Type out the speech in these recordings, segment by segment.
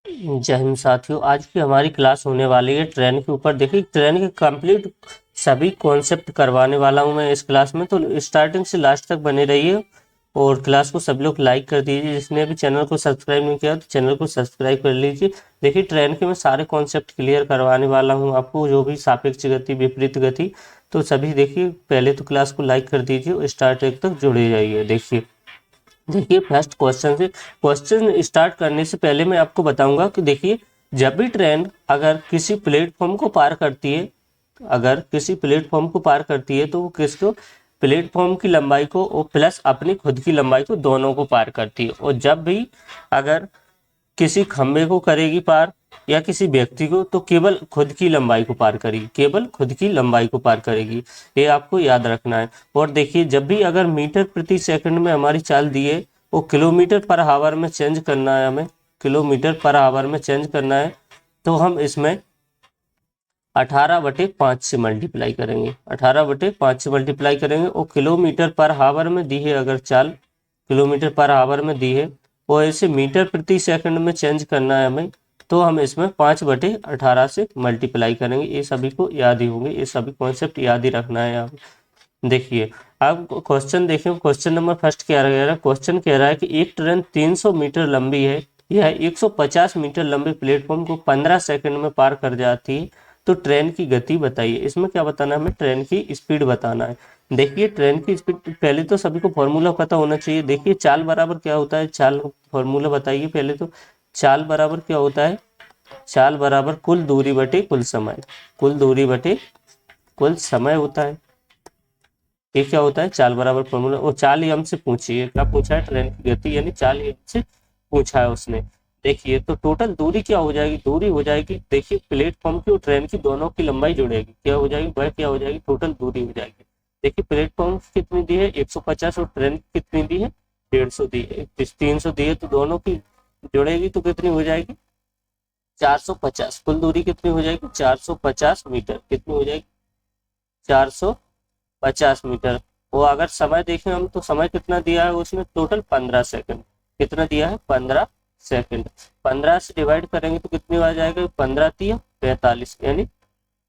जय हिंद साथियों, आज की हमारी क्लास होने वाली है ट्रेन के ऊपर। देखिए, ट्रेन के कंप्लीट सभी कॉन्सेप्ट करवाने वाला हूं मैं इस क्लास में, तो स्टार्टिंग से लास्ट तक बने रहिए। और क्लास को सब लोग लाइक कर दीजिए। जिसने अभी चैनल को सब्सक्राइब नहीं किया तो चैनल को सब्सक्राइब कर लीजिए। देखिए, ट्रेन के मैं सारे कॉन्सेप्ट क्लियर करवाने वाला हूँ आपको, जो भी सापेक्ष गति, विपरीत गति, तो सभी देखिए। पहले तो क्लास को लाइक कर दीजिए और स्टार्ट तक जुड़े जाइए। देखिए फर्स्ट क्वेश्चन से, क्वेश्चन स्टार्ट करने से पहले मैं आपको बताऊंगा कि देखिए, जब भी ट्रेन अगर किसी प्लेटफॉर्म को पार करती है, अगर किसी प्लेटफॉर्म को पार करती है तो वो किसको, प्लेटफॉर्म की लंबाई को और प्लस अपनी खुद की लंबाई को, दोनों को पार करती है। और जब भी अगर किसी खंबे को करेगी पार या किसी व्यक्ति को, तो केवल खुद की लंबाई को पार करेगी, केवल खुद की लंबाई को पार करेगी। ये आपको याद रखना है। और देखिए, जब भी अगर मीटर प्रति सेकंड में हमारी चाल दी है, वो किलोमीटर पर आवर में चेंज करना है हमें, किलोमीटर पर आवर में चेंज करना है, तो हम इसमें 18/5 से मल्टीप्लाई करेंगे, 18/5 से मल्टीप्लाई करेंगे। और किलोमीटर पर आवर में दी है अगर चाल, किलोमीटर पर आवर में दी है, और ऐसे मीटर प्रति सेकंड में चेंज करना है हमें, तो हम इसमें 5/18 से मल्टीप्लाई करेंगे। ये सभी को याद ही होंगे, ये सभी कॉन्सेप्ट याद ही रखना है आप। देखिए, अब क्वेश्चन देखिए, क्वेश्चन नंबर फर्स्ट क्या रह रहा है। क्वेश्चन कह रहा है कि एक ट्रेन 300 मीटर लंबी है, यह 150 मीटर लंबे प्लेटफॉर्म को 15 सेकंड में पार कर जाती है, तो ट्रेन की गति बताइए। इसमें क्या बताना है हमें, ट्रेन की स्पीड बताना है। देखिए, ट्रेन की स्पीड पहले तो सभी को फॉर्मूला पता होना चाहिए। देखिए, चाल बराबर क्या होता है, चाल फॉर्मूला बताइए पहले तो। चाल बराबर क्या होता है, चाल बराबर कुल दूरी बटे कुल समय, कुल दूरी बटे कुल समय होता है। ये क्या होता है, चाल बराबर फॉर्मूला। और चाल ही हमसे पूछी है, क्या पूछा है, ट्रेन की गति, यानी चाल ही हमसे पूछा है उसने। देखिए, तो टोटल दूरी क्या हो जाएगी, दूरी हो जाएगी, देखिए प्लेटफॉर्म की और ट्रेन की दोनों की लंबाई जुड़ेगी, क्या हो जाएगी, वह क्या हो जाएगी, टोटल दूरी हो जाएगी। देखिए, प्लेटफॉर्म कितनी दी है, 150, और ट्रेन कितनी दी है, 150 दी है, 300 दी है, तो दोनों की जुड़ेगी तो कितनी हो जाएगी, 450। कुल दूरी कितनी हो जाएगी, 450 मीटर, कितनी हो जाएगी, 450 मीटर। वो अगर समय देखें हम, तो समय कितना दिया है उसने, टोटल 15 सेकंड। कितना दिया है, 15 सेकंड। 15 से डिवाइड करेंगे तो कितनी आ जाएगा, 15 3 45, यानी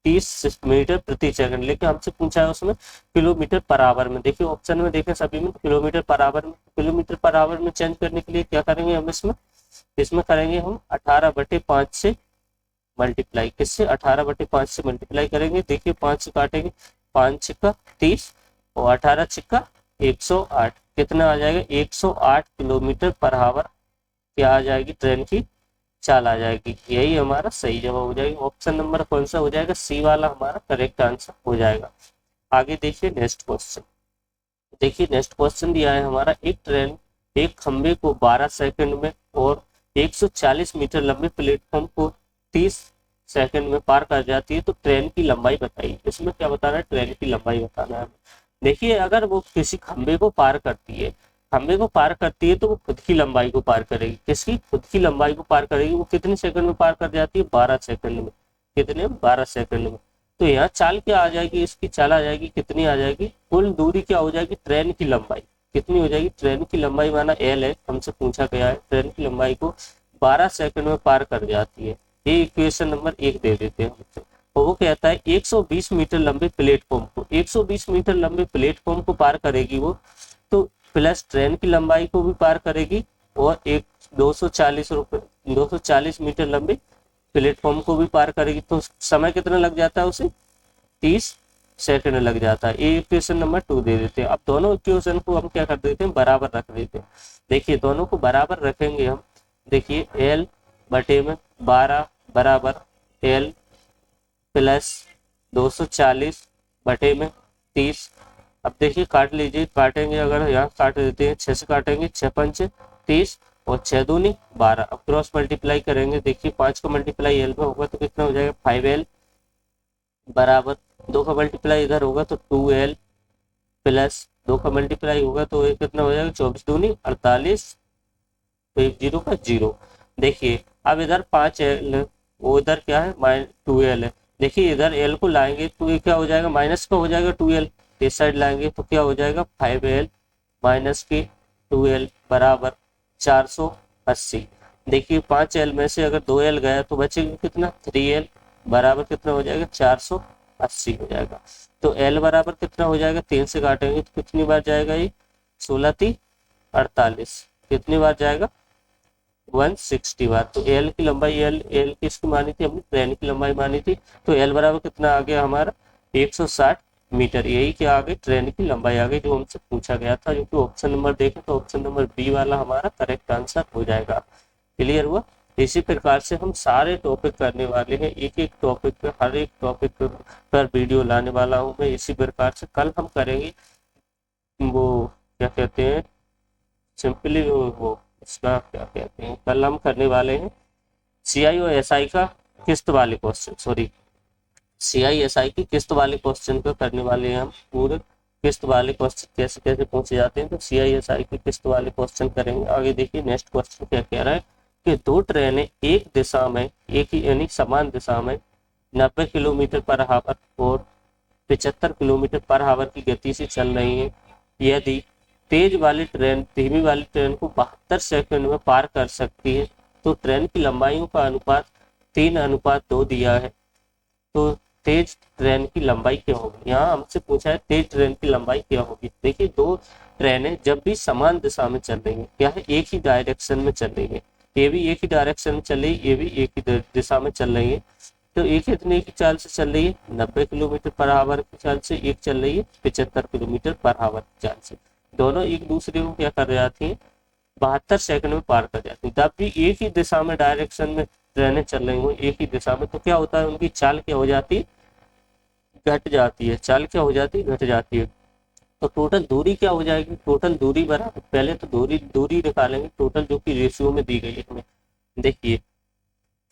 30 मीटर प्रति सेकंड। लेकिन हमसे पूछा है उसमें किलोमीटर पर आवर में। देखिए, ऑप्शन में देखें सभी में किलोमीटर पर आवर में, किलोमीटर पर आवर में चेंज करने के लिए क्या करेंगे हम, इसमें इसमें करेंगे हम 18/5 से मल्टीप्लाई। किससे, 18/5 से मल्टीप्लाई करेंगे। देखिए, 5 से काटेंगे, 5 छिक्का 30 और 18 छिक्का 108, कितना आ जाएगा, 108 किलोमीटर पर आवर क्या आ जाएगी, ट्रेन की चाल आ जाएगी। यही हमारा सही जवाब हो जाएगा। ऑप्शन नंबर कौन सा हो जाएगा, सी वाला हमारा करेक्ट आंसर हो जाएगा। आगे देखिए नेक्स्ट क्वेश्चन। देखिए, नेक्स्ट क्वेश्चन दिया है हमारा, एक ट्रेन एक खंबे को 12 सेकंड में और 140 मीटर लंबे प्लेटफॉर्म को 30 सेकंड में पार कर जाती है, तो ट्रेन की लंबाई बताइए। इसमें क्या बताना है, ट्रेन की लंबाई बताना है। देखिए, अगर वो किसी खंबे को पार करती है, खंबे को पार करती है, तो वो खुद की लंबाई को पार करेगी। किसकी, खुद की लंबाई को पार करेगी। वो कितने सेकंड में पार कर जाती है, 12 सेकंड में। कितने, 12 सेकंड में। तो यहाँ चाल क्या आ जाएगी, इसकी चाल आ जाएगी, कितनी आ जाएगी, कुल दूरी क्या हो जाएगी, ट्रेन की लंबाई कितनी हो जाएगी, ट्रेन की लंबाई माना एल है, हमसे पूछा गया है, ट्रेन की लंबाई को 12 सेकंड में पार कर जाती है। ये इक्वेशन नंबर 1 दे देते हैं हमसे। और वो कहता है 120 मीटर लंबे प्लेटफॉर्म को, 120 मीटर लंबे प्लेटफॉर्म को पार करेगी वो, तो प्लस ट्रेन की लंबाई को भी पार करेगी, और एक 240 मीटर लंबे प्लेटफॉर्म को भी पार करेगी। तो समय कितना लग जाता है उसे, 30 सेकंड लग जाता है। ये इक्वेशन नंबर 2 दे देते हैं। अब दोनों इक्वेशन को हम क्या कर देते हैं, बराबर रख देते हैं। देखिए, दोनों को बराबर रखेंगे हम। देखिए, एल बटे में 12 बराबर एल प्लस 240 बटे में 30। अब देखिए, काट लीजिए, काटेंगे अगर यहाँ काट देते हैं, 6 से काटेंगे, 6 पंच 30 और 6 दूनी 12। अब क्रॉस मल्टीप्लाई करेंगे। देखिए, 5 को मल्टीप्लाई एल में होगा तो कितना हो जाएगा, 5L बराबर 2 का मल्टीप्लाई इधर होगा तो 2L प्लस 2 का मल्टीप्लाई होगा तो ये कितना हो जाएगा, 24 दूनी 48, तो एक जीरो का जीरो। देखिए, अब इधर 5L, वो इधर क्या है, -2L है। देखिए, इधर L को लाएंगे तो ये क्या हो जाएगा, माइनस का हो जाएगा 2L, इस साइड लाएंगे तो क्या हो जाएगा, 5L माइनस के 2L बराबर 480। देखिए 5L में से अगर 2L गया तो बचेगा कितना, 3L बराबर कितना हो जाएगा, 480 हो जाएगा। तो L बराबर कितना हो जाएगा, 3 से काटेंगे तो कितनी बार जाएगा ये, 16×3 = 48, कितनी बार जाएगा, 160 बार। तो एल की लंबाई, एल किसकी मानी थी हमने, ट्रेन की लंबाई मानी थी। तो एल बराबर कितना आ गया हमारा, 160 मीटर। यही क्या आ गई, ट्रेन की लंबाई आ गई, जो हमसे पूछा गया था। जो कि ऑप्शन नंबर देखें तो ऑप्शन नंबर बी वाला हमारा करेक्ट आंसर हो जाएगा। क्लियर हुआ। इसी प्रकार से हम सारे टॉपिक करने वाले हैं, एक एक टॉपिक पे, हर एक टॉपिक पर वीडियो लाने वाला हूँ मैं। इसी प्रकार से कल हम करेंगे वो क्या कहते हैं, सिंपली वो इसका क्या कहते हैं, कल हम करने वाले हैं सीआई और एसआई का किस्त वाले क्वेश्चन, सॉरी सीआई एसआई की किस्त वाले क्वेश्चन को करने वाले हैं हम। पूरे किस्त वाले क्वेश्चन कैसे कैसे पूछे जाते हैं, तो सीआई एसआई की किस्त वाले क्वेश्चन करेंगे। आगे देखिए नेक्स्ट क्वेश्चन क्या कह रहा है कि दो ट्रेनें एक दिशा में, एक ही यानी समान दिशा में 90 किलोमीटर पर आवर और 75 किलोमीटर पर आवर की गति से चल रही है। यदि तेज वाली ट्रेन धीमी वाली ट्रेन को 72 सेकंड में पार कर सकती है, तो ट्रेन की लंबाइयों का अनुपात 3:2 दिया है। तो तेज ट्रेन की लंबाई क्या होगी, यहाँ हमसे पूछा है तेज ट्रेन की लंबाई क्या होगी। देखिए दो ट्रेनें जब भी समान दिशा में चल रही है, क्या है, एक ही डायरेक्शन में चल रही है, ये भी एक ही डायरेक्शन में चल रही है, ये भी एक ही दिशा में चल रही है। तो एक इतने की चाल से चल रही है 90 किलोमीटर पर आवर की चाल से, एक चल रही है 75 किलोमीटर पर आवर की चाल से। दोनों एक दूसरे को क्या कर जाती है, 72 सेकंड में पार कर जाती है। तब भी एक ही दिशा में डायरेक्शन में ट्रेनें चल रही हो, एक ही दिशा में, तो क्या होता है, उनकी चाल क्या हो जाती है, घट जाती है। चाल क्या हो जाती है, घट जाती है। तो टोटल दूरी क्या हो जाएगी, टोटल दूरी बराबर, पहले तो दूरी दूरी निकालेंगे टोटल, जो कि रेशियो में दी गई है हमें। देखिए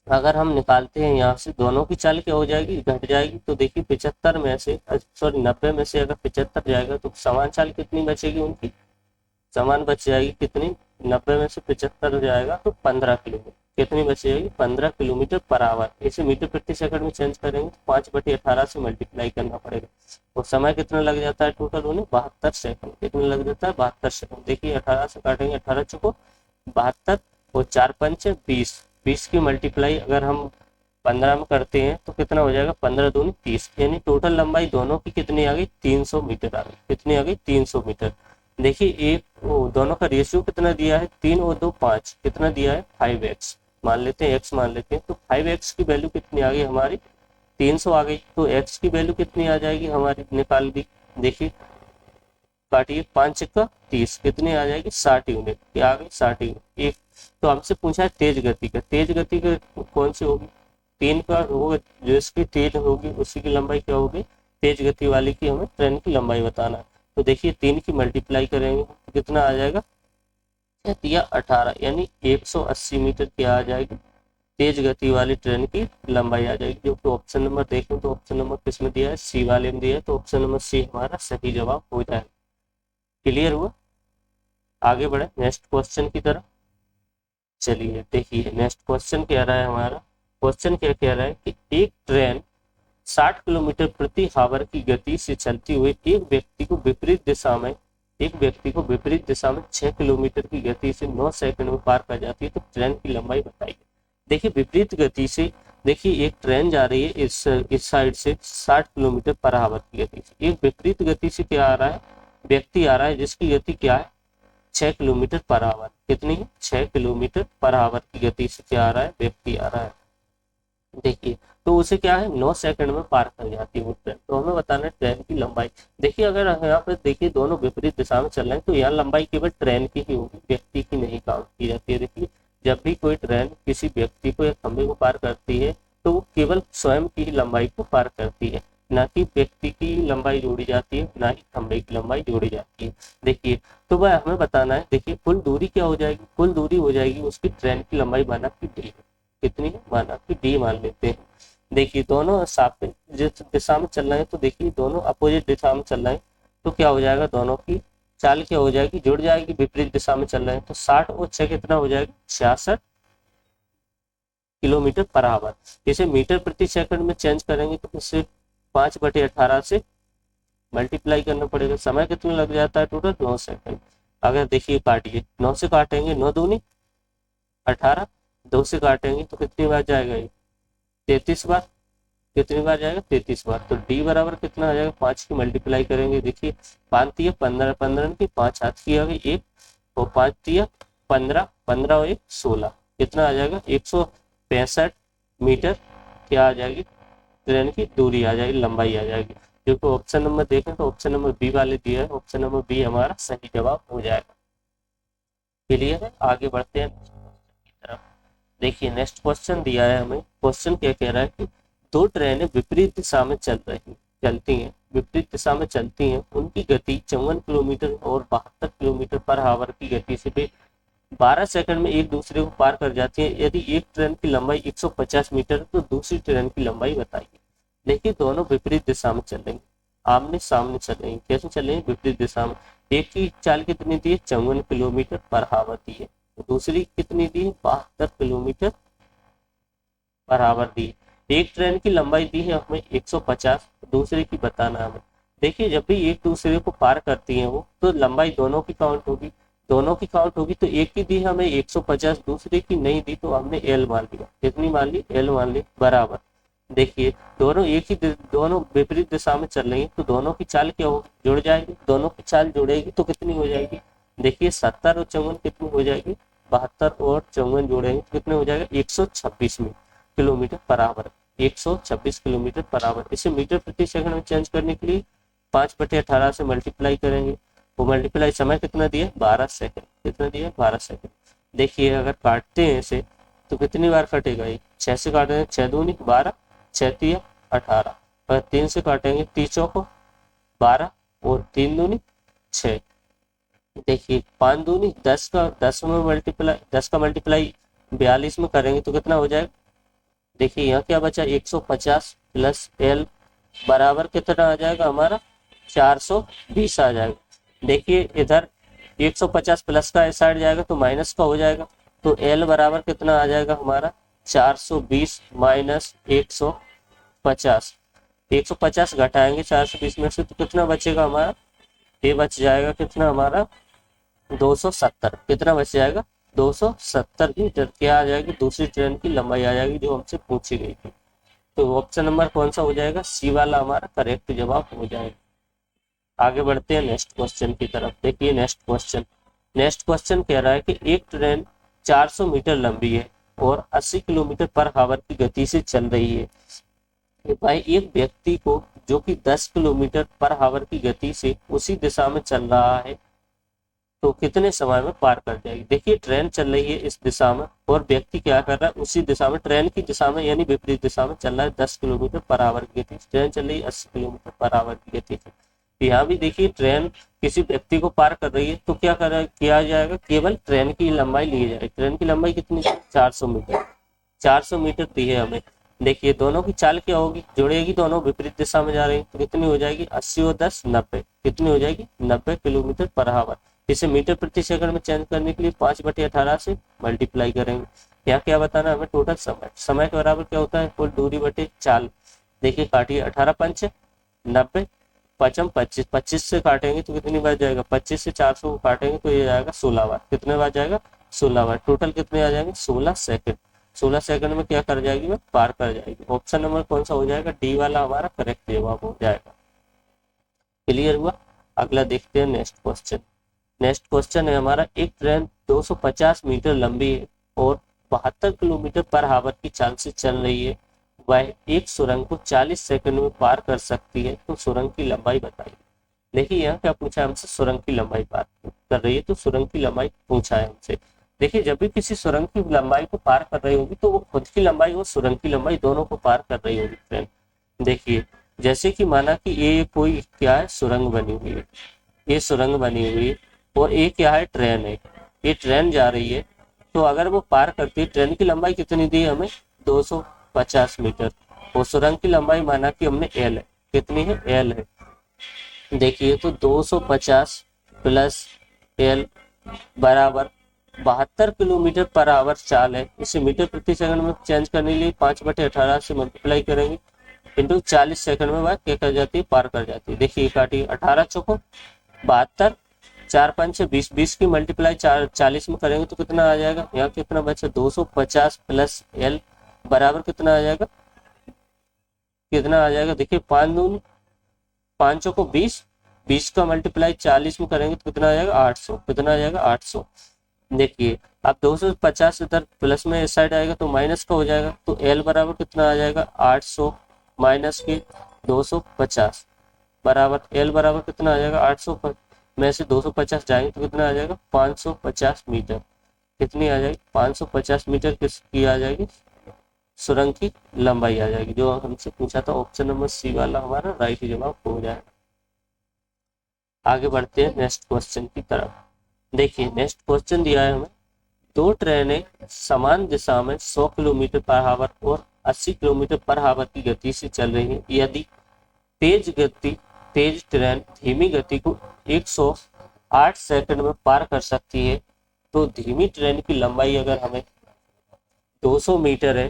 अगर हम निकालते हैं यहाँ से, दोनों की चाल क्या हो जाएगी, घट जाएगी। तो देखिए 75 में से, सॉरी 90 में से अगर 75 जाएगा तो समान चाल कितनी बचेगी उनकी, समान बच जाएगी कितनी, 90 में से 75 जाएगा तो 15 किलोमीटर, कितनी बच जाएगी, 15 किलोमीटर पर आवर। इसे मीटर प्रति सेकंड में चेंज करेंगे तो 5/18 से मल्टीप्लाई करना पड़ेगा। और समय कितना लग जाता है टोटल उन्हें, 72 सेकंड। कितना लग जाता है, 72 सेकंड। देखिए 18 से काटेंगे, 18 चुको 72 और 4×5 = 20, 20 की मल्टीप्लाई अगर हम 15 में करते हैं तो कितना हो जाएगा, 15×2 = 30, यानी टोटल लंबाई दोनों की कितनी आ गई, 300 मीटर आ गई। कितनी आ गई, 300 मीटर। देखिए एक दोनों का रेशियो कितना दिया है, 3 और 2 5, कितना दिया है, 5x मान लेते हैं, x मान लेते हैं। तो 5x की वैल्यू कितनी आ गई हमारी, 300 आ गई। तो x की वैल्यू कितनी आ जाएगी हमारी, निकाल दी। देखिए काटिए, 5×30 कितनी आ जाएगी, 60 यूनिट। क्या आ गई, 60 यूनिट। एक तो हमसे पूछा है तेज गति का, तेज गति का कौन सी होगी, 3 का होगा, जो इसकी तेज होगी उसी की लंबाई क्या होगी, तेज गति वाली की हमें ट्रेन की लंबाई बताना है। तो देखिए 3 की मल्टीप्लाई करेंगे तो कितना आ जाएगा, 18, यानी 180 मीटर क्या आ जाएगी, तेज गति वाली ट्रेन की लंबाई आ जाएगी। जो कि ऑप्शन नंबर देखें तो ऑप्शन नंबर किस में दिया है, सी वाले में दिया है। तो ऑप्शन नंबर सी हमारा सही जवाब हो जाएगा। क्लियर हुआ। आगे बढ़े नेक्स्ट क्वेश्चन की तरफ। चलिए देखिए नेक्स्ट क्वेश्चन कह रहा है हमारा, क्वेश्चन क्या कह रहा है कि एक ट्रेन 60 किलोमीटर प्रति आवर की गति से चलती हुई एक व्यक्ति को विपरीत दिशा में, एक व्यक्ति को विपरीत दिशा में 6 किलोमीटर की गति से 9 सेकंड में पार कर जाती है। तो ट्रेन की लंबाई बताइए। देखिए विपरीत गति से, देखिए एक ट्रेन जा रही है इस साइड से 60 किलोमीटर पर आवर की गति से, एक विपरीत गति से क्या आ रहा है, व्यक्ति आ रहा है जिसकी गति क्या है, 6 किलोमीटर पर आवर। कितनी है, 6 किलोमीटर पर आवर की गति से क्या आ रहा है, व्यक्ति आ रहा है। देखिए तो उसे क्या है, 9 सेकंड में पार कर जाती है वो ट्रेन। तो हमें बताना है ट्रेन की लंबाई। देखिए अगर यहाँ पे देखिए दोनों विपरीत दिशा में चल रहे हैं तो यहाँ लंबाई केवल ट्रेन की ही होगी, व्यक्ति की नहीं काउंट की जाती है। देखिए जब भी कोई ट्रेन किसी व्यक्ति को या खंभे को पार करती है तो वो केवल स्वयं की ही लंबाई को पार करती है, ना कि व्यक्ति की लंबाई जोड़ी जाती है, ना ही खंभे की लंबाई जोड़ी जाती है। देखिए तो वह हमें बताना है, देखिए कुल दूरी क्या हो जाएगी, कुल दूरी हो जाएगी उसकी ट्रेन की लंबाई माना कि डी, कितनी है, माना कि डी मान लेते हैं। देखिए दोनों सापेक्ष जिस दिशा में चल रहे हैं, तो देखिए दोनों अपोजिट दिशा में चल रहे हैं, तो क्या हो जाएगा, दोनों की चाल क्या हो जाएगी, जुड़ जाएगी, विपरीत दिशा में चल रहे हैं। तो 60 और 6 कितना हो जाएगा, 66 किलोमीटर पर आवर। इसे मीटर प्रति सेकंड में चेंज करेंगे तो इससे 5/18 से मल्टीप्लाई करना पड़ेगा। समय कितना लग जाता है टोटल, 9 सेकंड। अगर देखिए काटिए, 9 से काटेंगे, 9×2 = 18, 2 से काटेंगे तो कितनी बार जाएगा ये? 33 बार। कितनी बार जाएगा? 33 बार। तो डी बराबर कितना आ जाएगा? 5 की मल्टीप्लाई करेंगे, देखिए 5 दिया 15, 15 की 5 हाथ की आ गई 1, और 5 दिया 15, 15 और 1 16, कितना आ जाएगा? 165 मीटर क्या आ जाएगी? ट्रेन की दूरी आ जाएगी, लंबाई आ जाएगी। जो कि ऑप्शन नंबर देखें तो ऑप्शन नंबर बी वाले दिया है, ऑप्शन नंबर बी हमारा सही जवाब हो जाएगा। क्लियर है? आगे बढ़ते हैं की तरफ। देखिए नेक्स्ट क्वेश्चन दिया है हमें। क्वेश्चन क्या कह रहा है कि दो ट्रेनें विपरीत दिशा में चलती हैं, विपरीत दिशा में चलती हैं, उनकी गति 54 किलोमीटर और 72 किलोमीटर पर आवर की गति से वे 12 सेकंड में एक दूसरे को पार कर जाती हैं। यदि एक ट्रेन की लंबाई 150 मीटर तो दूसरी ट्रेन की लंबाई बताइए। देखिए दोनों विपरीत दिशा में चल रही, आमने सामने चल रही। कैसे चल रही है? विपरीत दिशा में। एक की चाल कितनी दी है? 54 किलोमीटर पर आवर दी है, दूसरी कितनी दी है? 72 किलोमीटर पर आवर दी है। एक ट्रेन की लंबाई दी है हमें 150, दूसरे की बताना है हमें। देखिए जब भी एक दूसरे को पार करती है वो, तो लंबाई दोनों की काउंट होगी, दोनों की काउंट होगी। तो एक की दी हमें 150, दूसरे की नहीं दी तो हमने एल मान लिया। कितनी मान ली? एल मान ली, बराबर। देखिए दोनों एक ही दोनों विपरीत दिशा में चल रही है, तो दोनों की चाल क्या होगी? जुड़ जाएगी। दोनों की चाल जुड़ेगी तो कितनी हो जाएगी? देखिए 70 और 54 कितनी हो जाएगी? 72 और 54 जोड़ेंगे तो कितने हो जाएगा? 126 kilometre per hour. 126 kilometre per hour. इसे मीटर प्रति सेकंड में चेंज करने के लिए 5/18 से मल्टीप्लाई करेंगे। वो मल्टीप्लाई समय कितना दिया? 12 सेकंड। कितना दिया? 12 सेकंड। देखिए अगर काटते हैं इसे तो कितनी बार कटेगा? ये 6 से काटेंगे, 6 दूनी 12, 6 तिया 18। और 3 से काटेंगे, 3 चौको 12 और 3 दूनी 6। देखिए 5 दूनी 10 का 10 में मल्टीप्लाई, 10 का मल्टीप्लाई 42 में करेंगे तो कितना हो जाएगा? देखिए यहाँ क्या बचा? 150 प्लस एल बराबर कितना आ जाएगा हमारा? 420 आ जाएगा। देखिए इधर 150 प्लस का इस साइड जाएगा तो माइनस का हो जाएगा, तो एल बराबर कितना आ जाएगा हमारा? 420 माइनस 150। 150 घटाएंगे 420 में से तो कितना बचेगा हमारा? ये बच जाएगा कितना हमारा? 270। कितना बच जाएगा? 270 मीटर क्या आ जाएगी? दूसरी ट्रेन की लंबाई आ जाएगी जो हमसे पूछी गई थी। तो ऑप्शन नंबर कौन सा हो जाएगा? सी वाला हमारा करेक्ट जवाब हो जाएगा। आगे बढ़ते हैं नेक्स्ट क्वेश्चन की तरफ। देखिए नेक्स्ट क्वेश्चन कह रहा है कि एक ट्रेन 400 मीटर लंबी है और 80 किलोमीटर पर आवर की गति से चल रही है। भाई एक व्यक्ति को जो कि 10 किलोमीटर पर आवर की गति से उसी दिशा में चल रहा है तो कितने समय में पार कर जाएगी? देखिए ट्रेन चल रही है इस दिशा में और व्यक्ति क्या कर रहा है? उसी दिशा में, ट्रेन की दिशा में यानी विपरीत दिशा में चल रहा है 10 किलोमीटर पर आवर की गति। ट्रेन चल रही है 80 किलोमीटर पर आवर की गति से। यहाँ भी देखिए ट्रेन किसी व्यक्ति को पार कर रही है तो क्या किया जाएगा? केवल ट्रेन की लंबाई ली जाएगी। ट्रेन की लंबाई कितनी? 400 मीटर। 400 मीटर दी है हमें। देखिए दोनों की चाल क्या होगी? जुड़ेगी, दोनों विपरीत दिशा में जा रही है तो कितनी हो जाएगी? 80 और 10 90। कितनी हो जाएगी? 90 किलोमीटर पर आवर। इसे मीटर प्रति सेकंड में चेंज करने के लिए 5/18 से मल्टीप्लाई करेंगे। यहाँ क्या बताना है हमें? टोटल समय। समय के बराबर क्या होता है? कुल दूरी बटे चाल। देखिए काटिए, 18 पंच 90, पचम 25, 25 से काटेंगे तो कितनी बार जाएगा? 25 से 400 को काटेंगे तो ये जाएगा 16 बार। कितने बार जाएगा? 16 बार। टोटल कितने आ जाएंगे? 16 सेकंड। 16 सेकंड में क्या कर जाएगी? वह पार कर जाएगी। ऑप्शन नंबर कौन सा हो जाएगा? डी वाला हमारा करेक्ट जवाब हो जाएगा। क्लियर हुआ? अगला देखते हैं नेक्स्ट क्वेश्चन। नेक्स्ट क्वेश्चन है हमारा, एक ट्रेन 250 मीटर लंबी है और 72 किलोमीटर पर आवर की चाल से चल रही है। वह एक सुरंग को 40 सेकंड में पार कर सकती है, तो सुरंग की लंबाई बताइए। देखिए यहाँ क्या पूछा है हमसे? सुरंग की लंबाई बात कर रही है तो सुरंग की लंबाई पूछा है हमसे। देखिए जब भी किसी सुरंग की लंबाई को पार कर रही होगी तो वो खुद की लंबाई और सुरंग की लंबाई दोनों को पार कर रही होगी ट्रेन। देखिए जैसे कि माना कि ये कोई क्या है? सुरंग बनी हुई है, ये सुरंग बनी हुई है और ये क्या है? ट्रेन है। ये ट्रेन जा रही है तो अगर वो पार करती है, ट्रेन की लंबाई कितनी दी है हमें? 250 मीटर और सुरंग की लंबाई माना कि हमने एल है। कितनी है? एल है। देखिए तो 250 प्लस एल बराबर 72 किलोमीटर पर आवर चाल है। इसे मीटर प्रति सेकंड में चेंज करने के लिए 5/18 से मल्टीप्लाई करेंगे इंटू 40 सेकंड में वह क्या कर जाती है? पार कर जाती है। देखिए काटिए, 18 चौको 72, 4 5 6 20, 20 की मल्टीप्लाई 40 में करेंगे तो कितना आ जाएगा, यहाँ कितना बचा 250 प्लस एल बराबर कितना आ जाएगा, कितना आ जाएगा, देखिए 5 दूनी 5 को 20, 20 का मल्टीप्लाई 40 में करेंगे तो कितना आ जाएगा 800, कितना आ जाएगा 800। देखिए अब 250 इधर प्लस में इस साइड आएगा तो माइनस का हो जाएगा, तो एल बराबर कितना आ जाएगा 800 माइनस के 250 बराबर एल बराबर कितना आ जाएगा 800 में से 250 जाएंगे तो कितना आ जाएगा 550 मीटर, कितनी आ जाएगी 550 मीटर किसकी आ जाएगी, सुरंग की लंबाई आ जाएगी, जो हमसे पूछा था ऑप्शन नंबर सी वाला हमारा राइट जवाब हो जाएगा। आगे बढ़ते हैं नेक्स्ट क्वेश्चन की तरफ। देखिए नेक्स्ट क्वेश्चन दिया है हमें, दो ट्रेनें समान दिशा में 100 किलोमीटर पर आवर और 80 किलोमीटर पर आवर की गति से चल रही है। यदि तेज ट्रेन धीमी गति को 108 सेकंड में पार कर सकती है, तो धीमी ट्रेन की लंबाई अगर हमें 200 मीटर है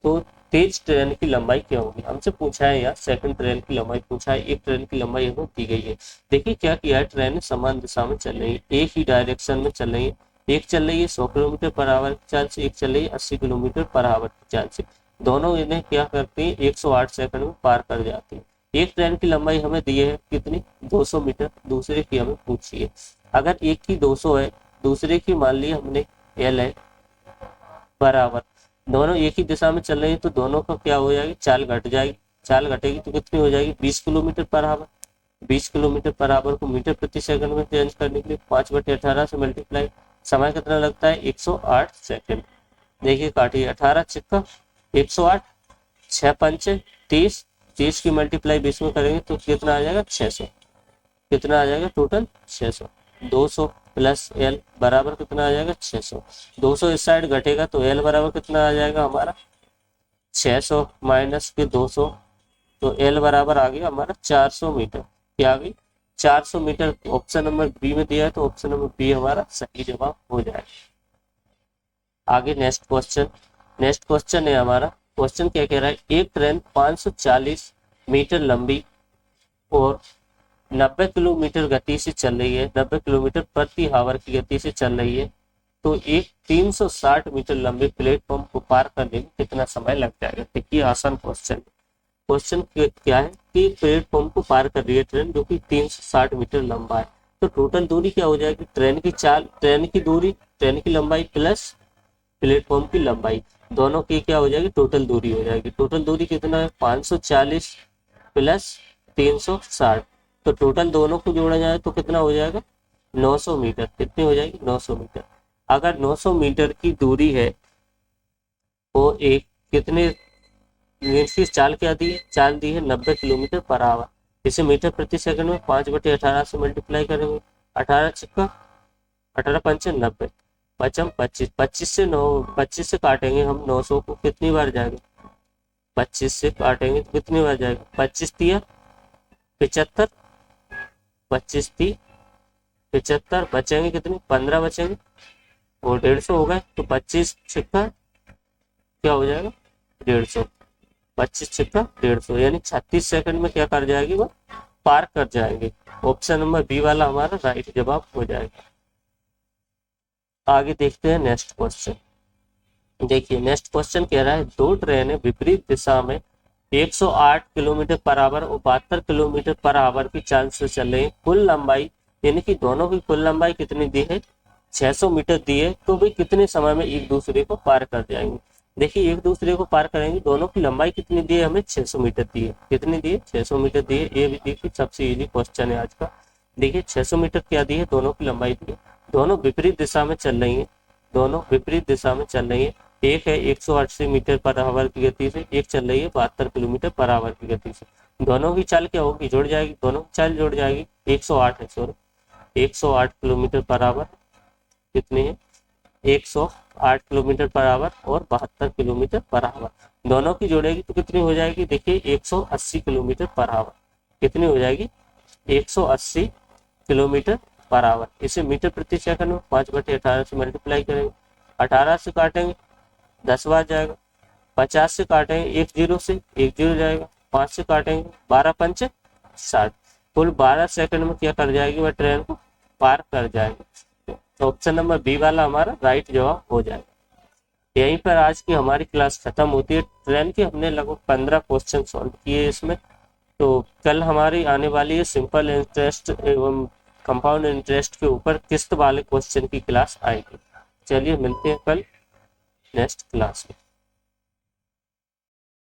तो तेज ट्रेन की लंबाई क्या होगी, हमसे पूछा है, यार सेकंड ट्रेन की लंबाई पूछा है, एक ट्रेन की लंबाई हमें दी गई है। देखिए क्या किया है, ट्रेन समान दिशा में चल रही है, एक ही डायरेक्शन में चल रही है, एक चल रही है 100 किलोमीटर पर आवर की चाल से, एक चल रही है 80 किलोमीटर पर आवर की चाल से, दोनों इन्हें क्या करती है 108 सेकंड में पार कर जाती है। एक ट्रेन की लंबाई हमें दी है कितनी 200 मीटर, दूसरे की हमें पूछी है। अगर एक की 200 है, दूसरे की मान ली हमने एल है बराबर, दोनों एक ही दिशा में चल रही है तो दोनों का क्या हो जाएगी, चाल घट जाएगी, चाल घटेगी तो कितनी हो जाएगी 20 kilometre per hour. 20 kilometre per hour को मीटर प्रति सेकंड में चेंज करने के लिए 5/18 से मल्टीप्लाई, समय कितना लगता है 108 सेकंड। देखिए काटिए 18 छिक्का 108, 6 पंचे 30, 30 की मल्टीप्लाई 20 में करेंगे तो कितना आ जाएगा 600, कितना आ जाएगा टोटल 600। 200 प्लस एल बराबर कितना आ जाएगा 600, 200 इस साइड घटेगा तो एल बराबर कितना आ जाएगा हमारा 600 माइनस के 200, तो एल बराबर आ गया हमारा 400 मीटर, क्या आ गई 400 मीटर। ऑप्शन नंबर बी में दिया है तो ऑप्शन नंबर बी हमारा सही जवाब हो जाएगा। आगे नेक्स्ट क्वेश्चन है हमारा, क्वेश्चन क्या कह रहा है, एक ट्रेन 540 मीटर लंबी और 90 किलोमीटर गति से चल रही है, 90 किलोमीटर प्रति आवर की गति से चल रही है, तो एक 360 मीटर लंबे प्लेटफॉर्म को पार करने में कितना समय लग जाएगा। देखिए आसान क्वेश्चन क्या है कि प्लेटफॉर्म को पार कर रही है ट्रेन जो कि 360 मीटर लंबा है, तो टोटल दूरी क्या हो जाएगी, ट्रेन की चाल, ट्रेन की दूरी, ट्रेन की लंबाई प्लस प्लेटफॉर्म की लंबाई, दोनों की क्या हो जाएगी टोटल दूरी हो जाएगी। टोटल दूरी कितना है 540 प्लस 360, तो टोटल दोनों को जोड़ा जाए तो कितना हो जाएगा 900 मीटर, कितनी हो जाएगी 900 मीटर। अगर 900 मीटर की दूरी है तो एक कितने की चाल क्या दी है, चाल दी है 90 किलोमीटर पर आवर, इसे मीटर प्रति सेकंड में 5/18 से मल्टीप्लाई करेंगे, 18 छिक्का 18 पंचे 90, पचम 25, 25 से काटेंगे हम 900 को, कितनी बार जाएगा 25 से काटेंगे तो कितनी बार जाएगा 25 तिया 75, 25 थी 75, बचेंगे कितने 15 बचेंगे और 150 हो गए, तो 25 छिक्का क्या हो जाएगा 150, 25 छिक्का 150, यानी 36 सेकंड में क्या कर जाएगी वो पार कर जाएंगे। ऑप्शन नंबर बी वाला हमारा राइट जवाब हो जाएगा। आगे देखते हैं नेक्स्ट क्वेश्चन। देखिए नेक्स्ट क्वेश्चन कह रहा है, दो ट्रेनें विपरीत दिशा में 108 किलोमीटर पर आवर और 72 किलोमीटर पर आवर की चाल से चल रही है, कुल लंबाई यानी कि दोनों की कुल लंबाई कितनी दी है 600 मीटर दी है, तो भाई कितने समय में एक दूसरे को पार कर जाएंगे। देखिए एक दूसरे को पार करेंगे, दोनों की लंबाई कितनी दी है हमें 600 मीटर दी है, कितनी दी है 600 मीटर दी है। ये भी देखिए सबसे इजी क्वेश्चन है आज का। देखिए 600 मीटर क्या दी है, दोनों की लंबाई दी है, दोनों विपरीत दिशा में चल रही है, दोनों विपरीत दिशा में चल रही है, एक है 180 मीटर पर आवर की गति से, एक चल रही है 72 किलोमीटर पर आवर की गति से, दोनों की चाल क्या होगी जुड़ जाएगी, दोनों की चाल जुड़ जाएगी 108 है, सॉरी 108 किलोमीटर पर आवर कितनी है 108 किलोमीटर पर आवर और 72 किलोमीटर पर आवर, दोनों की जोड़ेगी तो कितनी हो जाएगी, देखिए 180 किलोमीटर पर आवर, कितनी हो जाएगी 180 किलोमीटर पर आवर। इसे मीटर प्रति सेकंड में 5/18 से मल्टीप्लाई करेंगे, 18 से काटेंगे 10 बार जाएगा, 50 से काटेंगे 1 जीरो से 1 जीरो जाएगा, 5 से काटेंगे 12 पंचे 60, कुल 12 सेकंड में क्या कर जाएगी वह ट्रेन को पार कर जाएंगे। तो ऑप्शन नंबर बी वाला हमारा राइट जवाब हो जाएगा। यहीं पर आज की हमारी क्लास खत्म होती है। ट्रेन के हमने लगभग 15 क्वेश्चन सॉल्व किए इसमें। तो कल हमारी आने वाली है सिंपल इंटरेस्ट एवं कंपाउंड इंटरेस्ट के ऊपर किस्त वाले क्वेश्चन की क्लास आएगी। चलिए मिलते हैं कल नेक्स्ट क्लास में।